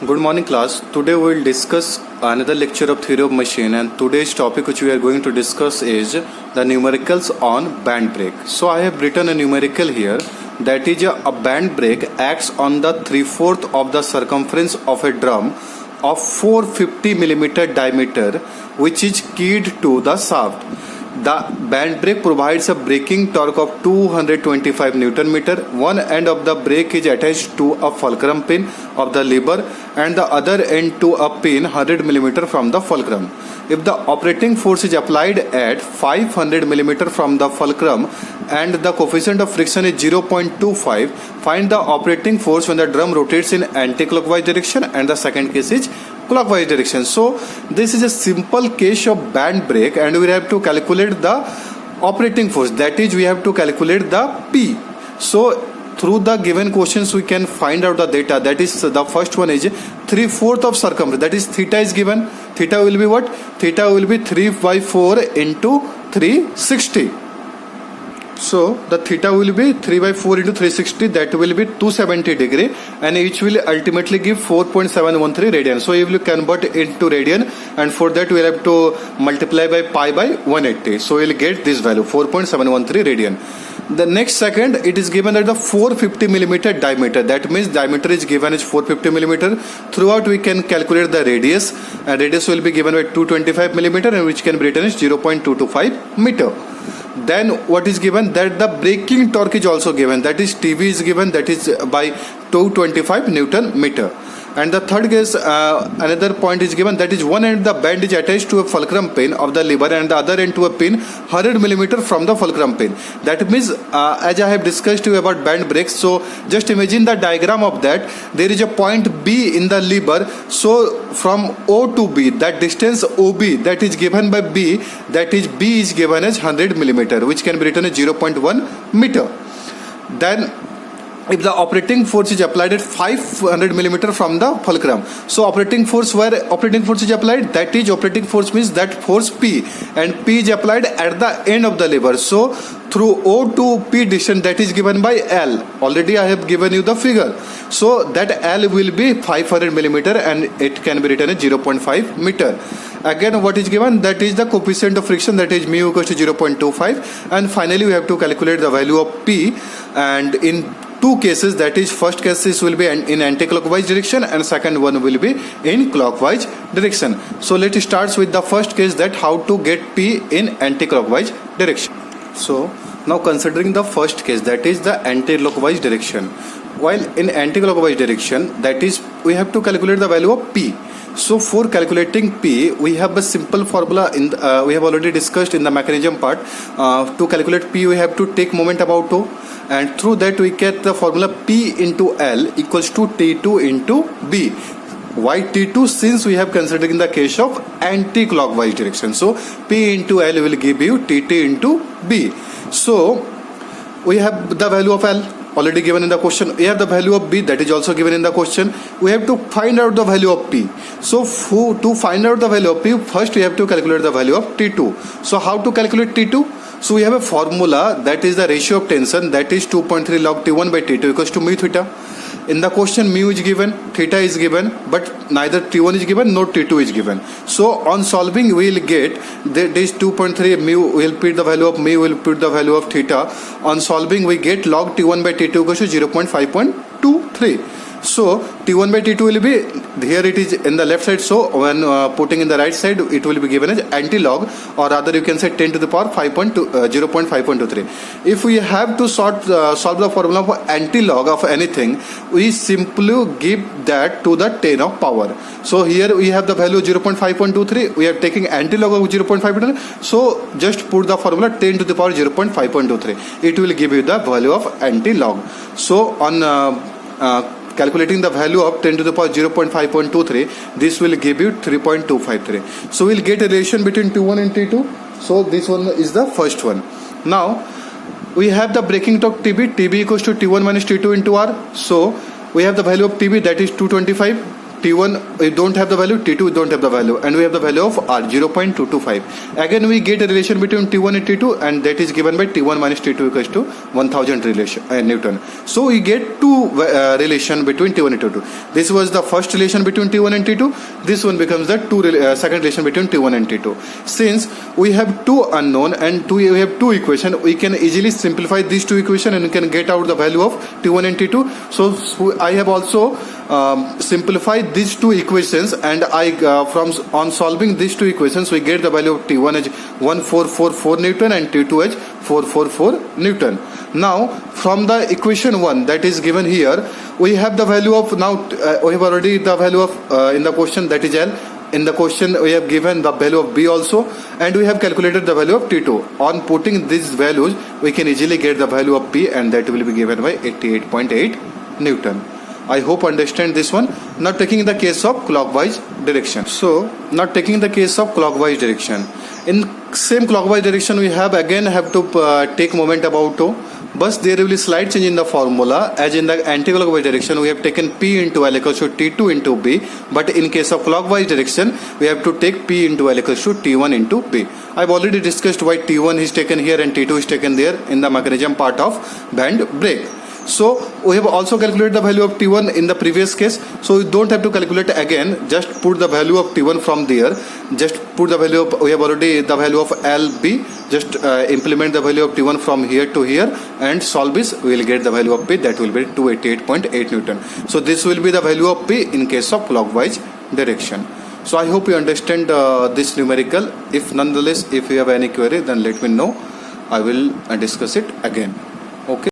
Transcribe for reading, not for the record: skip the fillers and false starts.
Good morning class. Today we will discuss another lecture of theory of machine, and today's topic which we are going to discuss is the numericals on band brake. So I have written a numerical here, that is a band brake acts on the 3/4 of the circumference of a drum of 450 millimeter diameter which is keyed to the shaft. The band brake provides a braking torque of 225 Newton meter. One end of the brake is attached to a fulcrum pin of the lever and the other end to a pin 100 millimeter from the fulcrum. If the operating force is applied at 500 millimeter from the fulcrum and the coefficient of friction is 0.25, find the operating force when the drum rotates in anti-clockwise direction, and the second case is clockwise direction. So this is a simple case of band brake, and we have to calculate the operating force, that is we have to calculate the P. So through the given questions we can find out the data. That is, the first one is 3/4 of circumference, that is theta is given. Theta will be what? Theta will be 3/4 into 360. So the theta will be 3/4 into 360, that will be 270 degree, and which will ultimately give 4.713 radian. So you will convert it into radian, and for that we will have to multiply by pi by 180. So we will get this value 4.713 radian. The next second, it is given at the 450 millimeter diameter. That means diameter is given as 450 millimeter. Throughout we can calculate the radius, and radius will be given by 225 millimeter, and which can be written as 0.225 meter. Then what is given, that the braking torque is also given, that is TV is given, that is by 225 Newton meter. And the third case, another point is given, that is one end the band is attached to a fulcrum pin of the lever and the other end to a pin 100 millimeter from the fulcrum pin. That means as I have discussed you about band brakes, so just imagine the diagram of that. There is a point B in the lever, so from O to B, that distance OB that is given by B, that is B is given as 100 millimeter, which can be written as 0.1 meter. Then if the operating force is applied at 500 millimeter from the fulcrum, so operating force, where operating force is applied, that is operating force means that force P, and P is applied at the end of the lever. So through O to P distance, that is given by L. Already I have given you the figure. So that L will be 500 millimeter, and it can be written as 0.5 meter. Again, what is given, that is the coefficient of friction, that is mu equals to 0.25, and finally we have to calculate the value of P. And in two cases, that is first case will be in anti-clockwise direction and second one will be in clockwise direction. So let's start with the first case, that how to get P in anti-clockwise direction. So now considering the first case, that is the anti-clockwise direction. While in anti-clockwise direction, that is we have to calculate the value of P. So for calculating P, we have a simple formula we have already discussed in the mechanism part. To calculate P, we have to take moment about O, and through that we get the formula P into L equals to T2 into B. Why T2? Since we have considered in the case of anti-clockwise direction. So P into L will give you TT into B. So we have the value of L already given in the question. We have the value of B, that is also given in the question. We have to find out the value of P. So to find out the value of P, first we have to calculate the value of T2. So how to calculate T2? So we have a formula, that is the ratio of tension, that is 2.3 log T1 by T2 equals to mu theta. In the question, mu is given, theta is given, but neither T1 is given nor T2 is given. So on solving, we will get this 2.3 mu, we will put the value of mu, we will put the value of theta. On solving, we get log T1 by T2 equals to 0.5.23. So T1 by T2 will be, here it is in the left side, so when putting in the right side, it will be given as anti-log, or rather you can say 10 to the power 0.5.23. If we have to solve the formula for anti-log of anything, we simply give that to the 10 of power. So here we have the value 0.5.23, we are taking anti-log of 0.5.23, so just put the formula 10 to the power 0.5.23. It will give you the value of anti-log. So on calculating the value of 10 to the power 0.5.23, this will give you 3.253. So we'll get a relation between T1 and T2. So this one is the first one. Now we have the braking torque TB. TB equals to T1 minus T2 into R. So we have the value of TB, that is 225. T1 we don't have the value, T2 we don't have the value, and we have the value of R 0.225. Again we get a relation between T1 and T2, and that is given by T1 minus T2 equals to 1000 relation Newton. So we get two relation between T1 and T2. This was the first relation between T1 and T2. This one becomes the second relation between T1 and T2. Since we have two unknown and we have two equation, we can easily simplify these two equation and we can get out the value of T1 and T2. So I have also simplified these two equations, and on solving these two equations we get the value of T1 as 1444 Newton and T2 as 444 Newton. Now from the equation 1 that is given here, we have the value of, now we have already the value of in the question, that is L. In the question we have given the value of B also, and we have calculated the value of T2. On putting these values we can easily get the value of P, and that will be given by 88.8 Newton. I hope understand this one. Now taking the case of clockwise direction. So now taking the case of clockwise direction. In same clockwise direction we have to take moment about tau, but there will be slight change in the formula. As in the anti-clockwise direction we have taken P into L equals to T2 into B, but in case of clockwise direction we have to take P into L equals to T1 into B. I have already discussed why T1 is taken here and T2 is taken there in the mechanism part of band brake. So we have also calculated the value of T1 in the previous case, so we don't have to calculate again. Just put the value of T1 from there. Just put the value of, we have already the value of LB. Just implement the value of T1 from here to here and solve this. We will get the value of P, that will be 288.8 Newton. So this will be the value of P in case of clockwise direction. So I hope you understand this numerical. If nonetheless, if you have any query, then let me know. I will discuss it again. Okay.